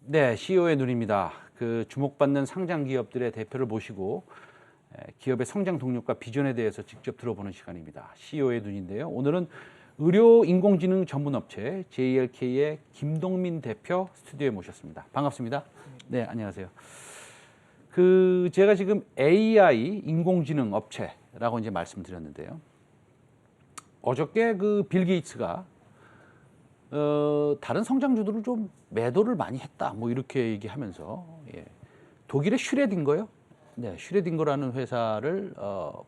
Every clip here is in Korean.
네, CEO의 눈입니다. 그 주목받는 상장 기업들의 대표를 모시고 기업의 성장 동력과 비전에 대해서 직접 들어보는 시간입니다. CEO의 눈인데요. 오늘은 의료 인공지능 전문 업체 JLK의 김동민 대표 스튜디오에 모셨습니다. 반갑습니다. 네, 안녕하세요. 제가 지금 AI 인공지능 업체라고 이제 말씀드렸는데요. 어저께 빌 게이츠가 다른 성장주들을 좀 매도를 많이 했다, 뭐 이렇게 얘기하면서, 독일의 슈레딩거요, 네, 슈레딩거라는 회사를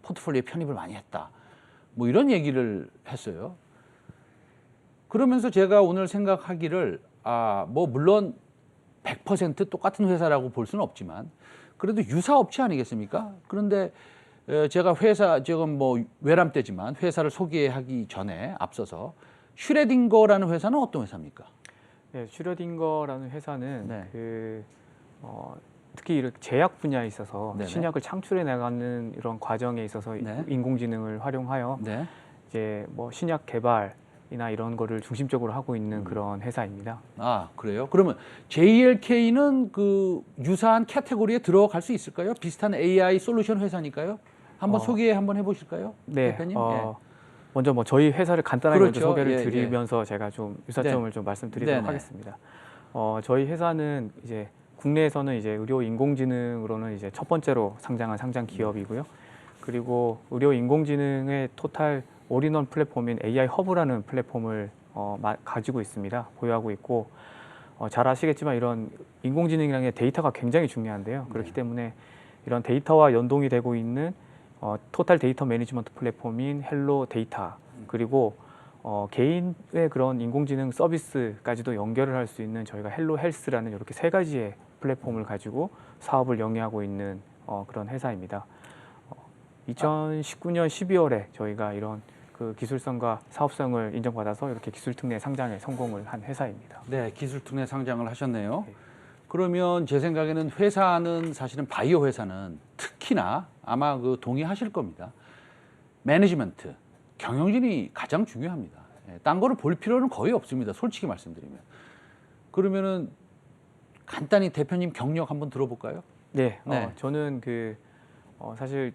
포트폴리오에 편입을 많이 했다, 뭐 이런 얘기를 했어요. 그러면서 제가 오늘 생각하기를, 뭐 물론 100% 똑같은 회사라고 볼 수는 없지만 그래도 유사 업체 아니겠습니까? 그런데 제가 회사, 지금 뭐 외람 때지만 회사를 소개하기 전에 앞서서 슈레딩거라는 회사는 어떤 회사입니까? 네, 슈레딩거라는 회사는 네. 특히 이렇게 제약 분야에 있어서 네네. 신약을 창출해 나가는 이런 과정에 있어서 네. 인공지능을 활용하여 네. 이제 뭐 신약 개발이나 이런 거를 중심적으로 하고 있는 그런 회사입니다. 아, 그래요? 그러면 JLK는 그 유사한 카테고리에 들어갈 수 있을까요? 비슷한 AI 솔루션 회사니까요. 한번 소개 한번 해보실까요? 네, 대표님? 먼저 뭐 저희 회사를 간단하게 그렇죠. 먼저 소개를 예, 드리면서 제가 좀 유사점을 네. 좀 말씀드리도록 네네. 하겠습니다. 저희 회사는 이제 국내에서는 이제 의료 인공지능으로는 이제 첫 번째로 상장한 상장 기업이고요. 그리고 의료 인공지능의 토탈 올인원 플랫폼인 AI 허브라는 플랫폼을 가지고 있습니다. 보유하고 있고, 잘 아시겠지만 이런 인공지능이라는 게 데이터가 굉장히 중요한데요. 그렇기 때문에 이런 데이터와 연동이 되고 있는 토탈 데이터 매니지먼트 플랫폼인 헬로 데이터, 그리고 개인의 그런 인공지능 서비스까지도 연결을 할 수 있는 저희가 헬로 헬스라는 이렇게 세 가지의 플랫폼을 가지고 사업을 영위하고 있는 그런 회사입니다. 2019년 12월에 저희가 이런 그 기술성과 사업성을 인정받아서 이렇게 기술특례 상장에 성공을 한 회사입니다. 네, 기술특례 상장을 하셨네요. 네. 그러면 제 생각에는 회사는, 사실은 바이오 회사는 특히나 아마 동의하실 겁니다. 매니지먼트, 경영진이 가장 중요합니다. 딴 거를 볼 필요는 거의 없습니다. 솔직히 말씀드리면. 그러면은 간단히 대표님 경력 한번 들어볼까요? 네, 네. 저는 사실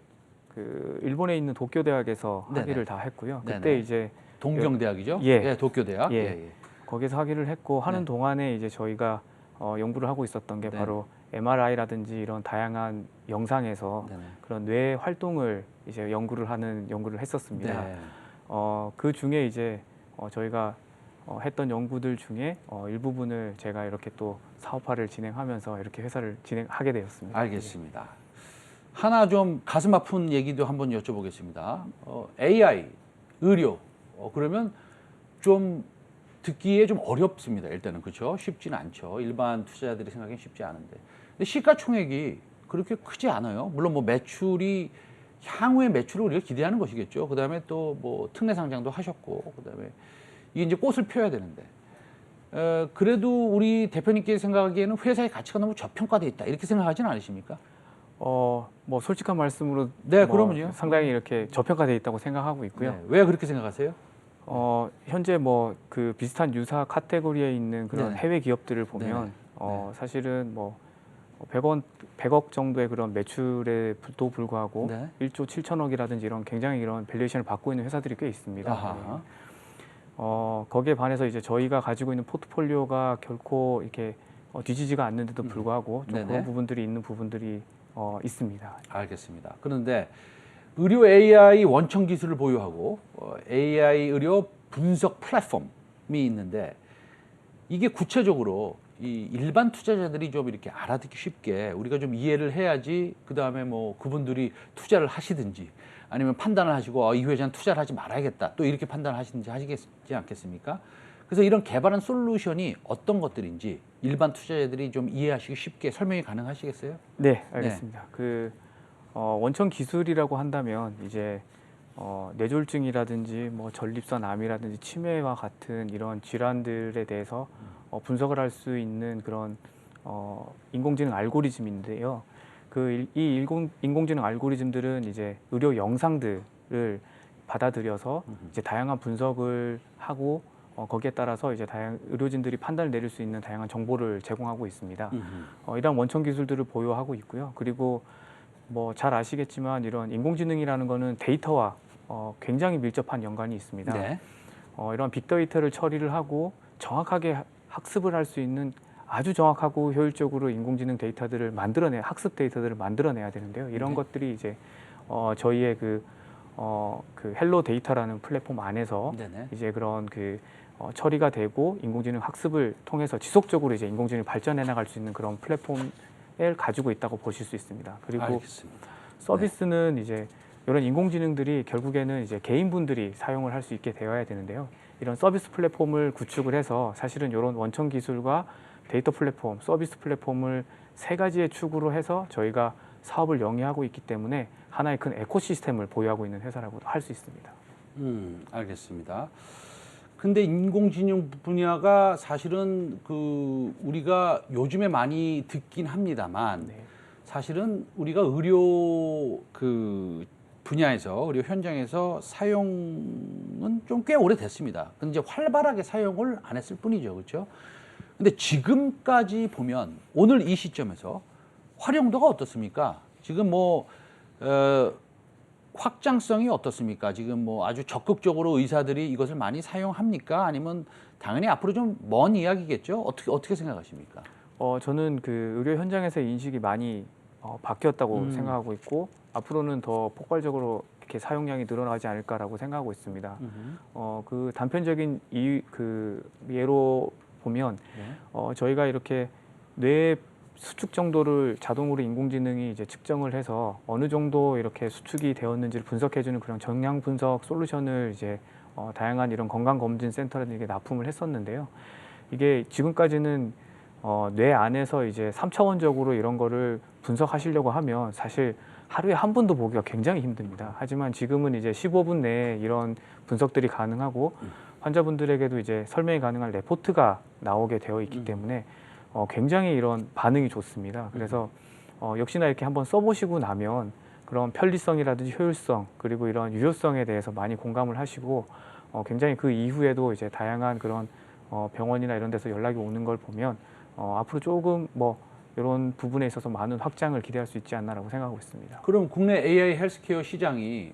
일본에 있는 도쿄 대학에서 네네. 학위를 다 했고요. 그때 네네. 이제 동경대학이죠? 예. 도쿄대학. 예. 거기서 학위를 했고 하는 네. 동안에 이제 저희가 연구를 하고 있었던 게 네. 바로 MRI라든지 이런 다양한 영상에서 네네. 그런 뇌 활동을 이제 연구를 했었습니다. 네. 그 중에 이제 저희가 했던 연구들 중에 일부분을 제가 이렇게 또 사업화를 진행하면서 이렇게 회사를 진행하게 되었습니다. 알겠습니다. 하나 좀 가슴 아픈 얘기도 한번 여쭤보겠습니다. AI, 의료, 그러면 좀 듣기에 좀 어렵습니다. 일단은, 그렇죠? 쉽지는 않죠. 일반 투자자들이 생각하기엔 쉽지 않은데. 근데 시가총액이 그렇게 크지 않아요. 물론 뭐 향후의 매출을 우리가 기대하는 것이겠죠. 그 다음에 또 뭐 특례 상장도 하셨고, 그 다음에 이게 이제 꽃을 펴야 되는데, 그래도 우리 대표님께서 생각하기에는 회사의 가치가 너무 저평가되어 있다, 이렇게 생각하지는 않으십니까? 뭐 솔직한 말씀으로 네, 뭐 그러면요. 상당히 이렇게 저평가되어 있다고 생각하고 있고요. 네, 왜 그렇게 생각하세요? 현재 뭐 그 비슷한 유사 카테고리에 있는 그런 네네. 해외 기업들을 보면 사실은 뭐 100억 정도의 그런 매출에도 불구하고 네. 1조 7천억이라든지 이런 굉장히 이런 밸류에이션을 받고 있는 회사들이 꽤 있습니다. 아하. 거기에 반해서 이제 저희가 가지고 있는 포트폴리오가 결코 이렇게 뒤지지가 않는데도 불구하고 좀 네네. 그런 부분들이 있는 부분들이 있습니다. 알겠습니다. 그런데 의료 AI 원천 기술을 보유하고 AI 의료 분석 플랫폼이 있는데, 이게 구체적으로 이 일반 투자자들이 좀 이렇게 알아듣기 쉽게 우리가 좀 이해를 해야지, 그 다음에 뭐 그분들이 투자를 하시든지 아니면 판단을 하시고 이 회사는 투자를 하지 말아야겠다, 또 이렇게 판단을 하시든지 하시지 않겠습니까? 그래서 이런 개발한 솔루션이 어떤 것들인지 일반 투자자들이 좀 이해하시기 쉽게 설명이 가능하시겠어요? 네, 알겠습니다. 원천 기술이라고 한다면 이제 뇌졸중이라든지 뭐 전립선 암이라든지 치매와 같은 이런 질환들에 대해서 분석을 할 수 있는 그런 인공지능 알고리즘인데요. 이 인공지능 알고리즘들은 이제 의료 영상들을 받아들여서 이제 다양한 분석을 하고 거기에 따라서 이제 의료진들이 판단을 내릴 수 있는 다양한 정보를 제공하고 있습니다. 이러한 원천 기술들을 보유하고 있고요. 그리고 뭐 잘 아시겠지만 이런 인공지능이라는 거는 데이터와 굉장히 밀접한 연관이 있습니다. 네. 이런 빅데이터를 처리를 하고 정확하게 학습을 할 수 있는 아주 정확하고 효율적으로 인공지능 데이터들을 학습 데이터들을 만들어내야 되는데요. 이런 네. 것들이 이제 저희의 그 헬로 데이터라는 플랫폼 안에서 네네. 이제 그런 처리가 되고 인공지능 학습을 통해서 지속적으로 이제 인공지능이 발전해 나갈 수 있는 그런 플랫폼을 가지고 있다고 보실 수 있습니다. 그리고 알겠습니다. 서비스는 이제 이런 인공지능들이 결국에는 이제 개인분들이 사용을 할 수 있게 되어야 되는데요. 이런 서비스 플랫폼을 구축을 해서 사실은 이런 원천 기술과 데이터 플랫폼, 서비스 플랫폼을 세 가지의 축으로 해서 저희가 사업을 영위하고 있기 때문에 하나의 큰 에코시스템을 보유하고 있는 회사라고도 할 수 있습니다. 알겠습니다. 근데 인공지능 분야가 사실은 우리가 요즘에 많이 듣긴 합니다만 네. 사실은 우리가 의료 분야에서 의료 현장에서 사용은 좀 꽤 오래됐습니다. 근데 이제 활발하게 사용을 안 했을 뿐이죠, 그렇죠? 근데 지금까지 보면 오늘 이 시점에서 활용도가 어떻습니까? 지금 확장성이 어떻습니까? 지금 아주 적극적으로 의사들이 이것을 많이 사용합니까? 아니면 당연히 앞으로 좀 먼 이야기겠죠? 어떻게 생각하십니까? 저는 의료 현장에서의 인식이 많이 바뀌었다고 생각하고 있고 앞으로는 더 폭발적으로 이렇게 사용량이 늘어나지 않을까라고 생각하고 있습니다. 단편적인 예로 보면 저희가 이렇게 뇌 수축 정도를 자동으로 인공지능이 이제 측정을 해서 어느 정도 이렇게 수축이 되었는지를 분석해주는 그런 정량 분석 솔루션을 이제 다양한 이런 건강검진센터라든지 납품을 했었는데요. 이게 지금까지는 뇌 안에서 이제 3차원적으로 이런 거를 분석하시려고 하면 사실 하루에 한 번도 보기가 굉장히 힘듭니다. 하지만 지금은 이제 15분 내에 이런 분석들이 가능하고 환자분들에게도 이제 설명이 가능한 레포트가 나오게 되어 있기 때문에 굉장히 이런 반응이 좋습니다. 그래서 역시나 이렇게 한번 써보시고 나면 그런 편리성이라든지 효율성 그리고 이런 유효성에 대해서 많이 공감을 하시고 굉장히 그 이후에도 이제 다양한 그런 병원이나 이런 데서 연락이 오는 걸 보면 앞으로 조금 이런 부분에 있어서 많은 확장을 기대할 수 있지 않나라고 생각하고 있습니다. 그럼 국내 AI 헬스케어 시장이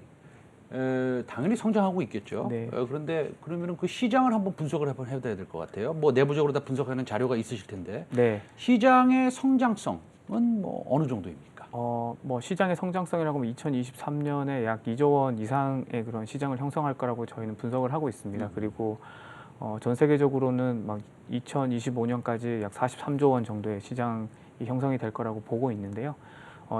당연히 성장하고 있겠죠. 네. 그런데 그러면 그 시장을 한번 분석을 해야 될 것 같아요. 내부적으로 다 분석하는 자료가 있으실 텐데 네. 시장의 성장성은 어느 정도입니까? 시장의 성장성이라고 하면 2023년에 약 2조 원 이상의 그런 시장을 형성할 거라고 저희는 분석을 하고 있습니다. 그리고 전 세계적으로는 2025년까지 약 43조 원 정도의 시장이 형성이 될 거라고 보고 있는데요.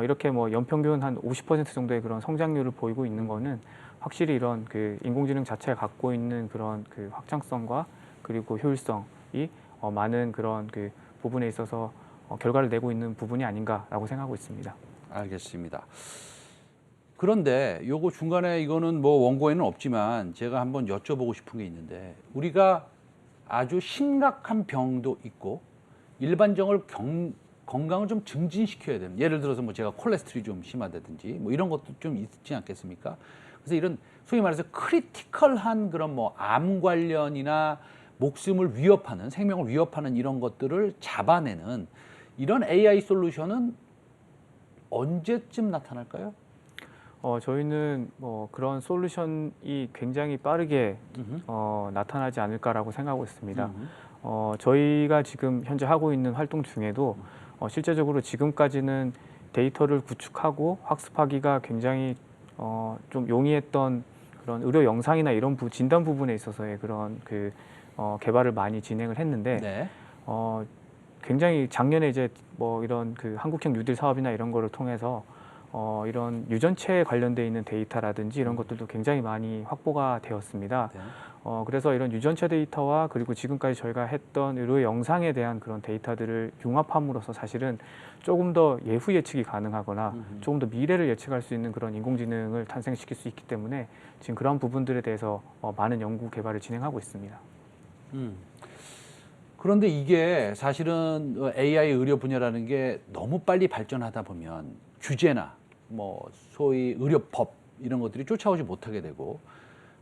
이렇게 연평균 한 50% 정도의 그런 성장률을 보이고 있는 거는 확실히 이런 인공지능 자체가 갖고 있는 그런 확장성과 그리고 효율성이 많은 그런 부분에 있어서 결과를 내고 있는 부분이 아닌가라고 생각하고 있습니다. 알겠습니다. 그런데 요거 중간에 이거는 원고에는 없지만 제가 한번 여쭤보고 싶은 게 있는데 우리가 아주 심각한 병도 있고 일반적으로 건강을 좀 증진시켜야 되는 예를 들어서 제가 콜레스테롤이 좀 심하다든지 이런 것도 좀 있지 않겠습니까? 그래서 이런 소위 말해서 크리티컬한 그런 암 관련이나 목숨을 위협하는 생명을 위협하는 이런 것들을 잡아내는 이런 AI 솔루션은 언제쯤 나타날까요? 저희는 그런 솔루션이 굉장히 빠르게 나타나지 않을까라고 생각하고 있습니다. 저희가 지금 현재 하고 있는 활동 중에도 실제적으로 지금까지는 데이터를 구축하고 학습하기가 굉장히 좀 용이했던 그런 의료 영상이나 이런 진단 부분에 있어서의 그런 개발을 많이 진행을 했는데 네. 굉장히 작년에 이제 이런 한국형 뉴딜 사업이나 이런 거를 통해서 이런 유전체에 관련돼 있는 데이터라든지 이런 것들도 굉장히 많이 확보가 되었습니다. 네. 그래서 이런 유전체 데이터와 그리고 지금까지 저희가 했던 의료 영상에 대한 그런 데이터들을 융합함으로써 사실은 조금 더 예후 예측이 가능하거나 조금 더 미래를 예측할 수 있는 그런 인공지능을 탄생시킬 수 있기 때문에 지금 그런 부분들에 대해서 많은 연구 개발을 진행하고 있습니다. 그런데 이게 사실은 AI 의료 분야라는 게 너무 빨리 발전하다 보면 규제나 뭐 소위 의료법 이런 것들이 쫓아오지 못하게 되고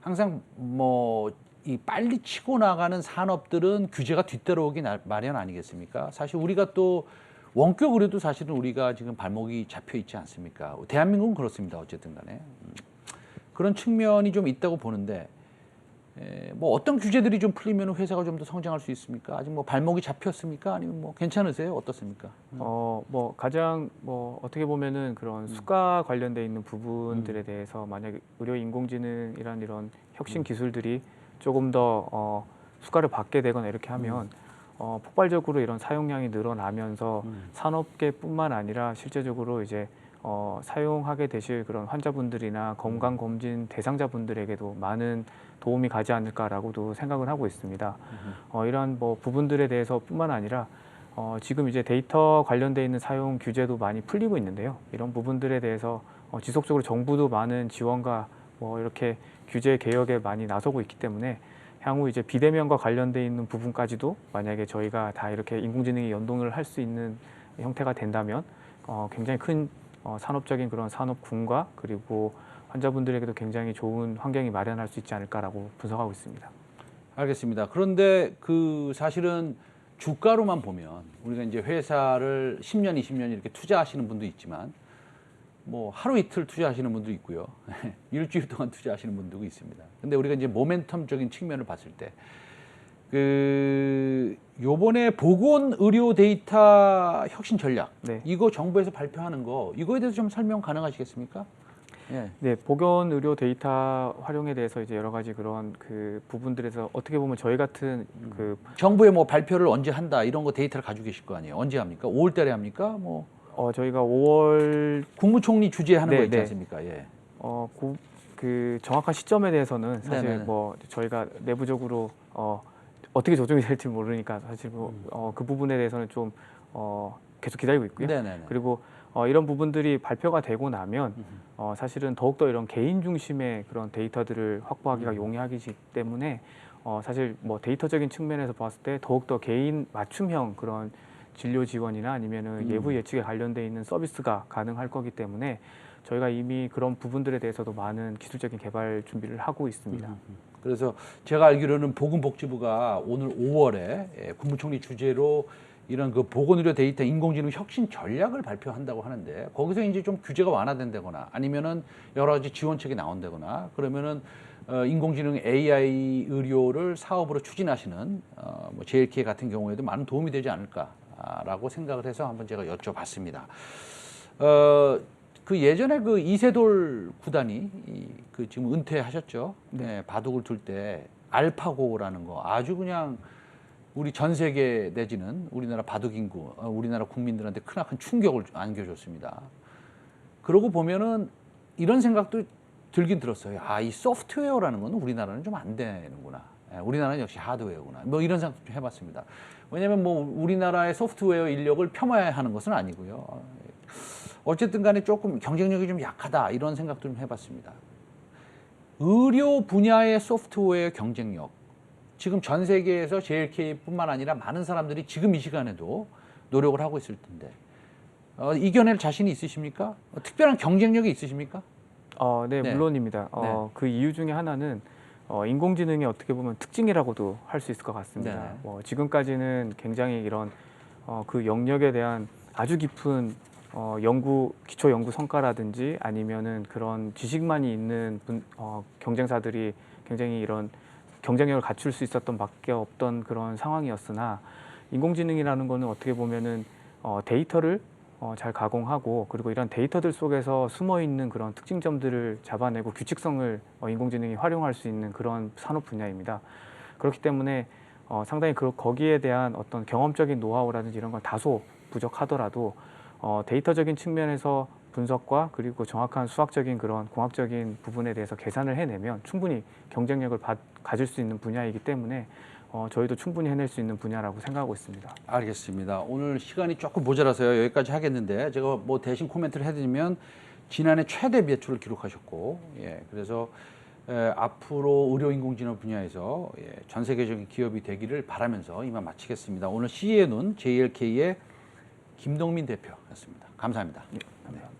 항상 뭐 이 빨리 치고 나가는 산업들은 규제가 뒤따라오기 마련 아니겠습니까? 사실 우리가 또 원격 의료도 사실은 우리가 지금 발목이 잡혀 있지 않습니까? 대한민국은 그렇습니다. 어쨌든 간에 그런 측면이 좀 있다고 보는데 뭐 어떤 규제들이 좀 풀리면 회사가 좀 더 성장할 수 있습니까? 아직 뭐 발목이 잡혔습니까? 아니면 뭐 괜찮으세요? 어떻습니까? 뭐 가장 뭐 어떻게 보면은 그런 수가 관련돼 있는 부분들에 대해서 만약 의료 인공지능이란 이런 혁신 기술들이 조금 더 수가를 받게 되거나 이렇게 하면 폭발적으로 이런 사용량이 늘어나면서 산업계뿐만 아니라 실제적으로 이제 사용하게 되실 그런 환자분들이나 건강검진 대상자분들에게도 많은 도움이 가지 않을까라고도 생각을 하고 있습니다. 이러한 뭐 부분들에 대해서뿐만 아니라 지금 이제 데이터 관련돼 있는 사용 규제도 많이 풀리고 있는데요. 이런 부분들에 대해서 지속적으로 정부도 많은 지원과 뭐 이렇게 규제 개혁에 많이 나서고 있기 때문에 향후 이제 비대면과 관련돼 있는 부분까지도 만약에 저희가 다 이렇게 인공지능이 연동을 할 수 있는 형태가 된다면 굉장히 큰 산업적인 그런 산업군과 그리고 환자분들에게도 굉장히 좋은 환경이 마련할 수 있지 않을까라고 분석하고 있습니다. 알겠습니다. 그런데 그 사실은 주가로만 보면 우리가 이제 회사를 10년, 20년 이렇게 투자하시는 분도 있지만 뭐 하루 이틀 투자하시는 분도 있고요. 일주일 동안 투자하시는 분도 있습니다. 근데 우리가 이제 모멘텀적인 측면을 봤을 때 그 요번에 보건 의료 데이터 혁신 전략 네. 이거 정부에서 발표하는 거 이거에 대해서 좀 설명 가능하시겠습니까? 예. 네, 보건 의료 데이터 활용에 대해서 이제 여러 가지 그런 그 부분들에서 어떻게 보면 저희 같은 그 정부에 뭐 발표를 언제 한다 이런 거 데이터를 가지고 계실 거 아니에요? 언제 합니까? 5월 달에 합니까? 뭐 저희가 5월 국무총리 주재하는 네, 거 있지 네. 않습니까? 예. 그 정확한 시점에 대해서는 사실 네네네. 뭐 저희가 내부적으로 어떻게 조정이 될지 모르니까 사실 그 부분에 대해서는 좀 계속 기다리고 있고요. 네네네. 그리고 이런 부분들이 발표가 되고 나면 사실은 더욱더 이런 개인 중심의 그런 데이터들을 확보하기가 용이하기 때문에 사실 뭐 데이터적인 측면에서 봤을 때 더욱더 개인 맞춤형 그런 진료 지원이나 아니면은 예부 예측에 관련돼 있는 서비스가 가능할 거기 때문에 저희가 이미 그런 부분들에 대해서도 많은 기술적인 개발 준비를 하고 있습니다. 그래서 제가 알기로는 보건복지부가 오늘 5월에 국무총리 주재로 이런 그 보건의료 데이터 인공지능 혁신 전략을 발표한다고 하는데 거기서 이제 좀 규제가 완화된다거나 아니면은 여러 가지 지원책이 나온다거나 그러면은 인공지능 AI 의료를 사업으로 추진하시는 뭐 JLK 같은 경우에도 많은 도움이 되지 않을까라고 생각을 해서 한번 제가 여쭤봤습니다. 그 예전에 그 이세돌 구단이 그 지금 은퇴하셨죠? 네, 바둑을 둘 때 알파고라는 거 아주 그냥 우리 전 세계 내지는 우리나라 바둑 인구, 우리나라 국민들한테 크나큰 충격을 안겨줬습니다. 그러고 보면은 이런 생각도 들긴 들었어요. 아, 이 소프트웨어라는 건 우리나라는 좀 안 되는구나. 우리나라는 역시 하드웨어구나. 뭐 이런 생각도 좀 해봤습니다. 왜냐하면 뭐 우리나라의 소프트웨어 인력을 폄하하는 것은 아니고요. 어쨌든 간에 조금 경쟁력이 좀 약하다 이런 생각도 좀 해봤습니다. 의료 분야의 소프트웨어 경쟁력 지금 전 세계에서 JLK뿐만 아니라 많은 사람들이 지금 이 시간에도 노력을 하고 있을 텐데 이겨낼 자신이 있으십니까? 특별한 경쟁력이 있으십니까? 네, 네. 물론입니다. 네. 그 이유 중에 하나는 인공지능의 어떻게 보면 특징이라고도 할 수 있을 것 같습니다. 네. 지금까지는 굉장히 이런 그 영역에 대한 아주 깊은 기초 연구 성과라든지 아니면은 그런 지식만이 있는 경쟁사들이 굉장히 이런 경쟁력을 갖출 수 있었던 밖에 없던 그런 상황이었으나 인공지능이라는 거는 어떻게 보면은 데이터를 잘 가공하고 그리고 이런 데이터들 속에서 숨어 있는 그런 특징점들을 잡아내고 규칙성을 인공지능이 활용할 수 있는 그런 산업 분야입니다. 그렇기 때문에 상당히 거기에 대한 어떤 경험적인 노하우라든지 이런 건 다소 부족하더라도 데이터적인 측면에서 분석과 그리고 정확한 수학적인 그런 공학적인 부분에 대해서 계산을 해내면 충분히 경쟁력을 가질 수 있는 분야이기 때문에 저희도 충분히 해낼 수 있는 분야라고 생각하고 있습니다. 알겠습니다. 오늘 시간이 조금 모자라서요. 여기까지 하겠는데 제가 뭐 대신 코멘트를 해드리면 지난해 최대 매출을 기록하셨고 그래서 앞으로 의료 인공지능 분야에서 전 세계적인 기업이 되기를 바라면서 이만 마치겠습니다. 오늘 CE의 눈 JLK의 김동민 대표였습니다. 감사합니다. 네, 감사합니다.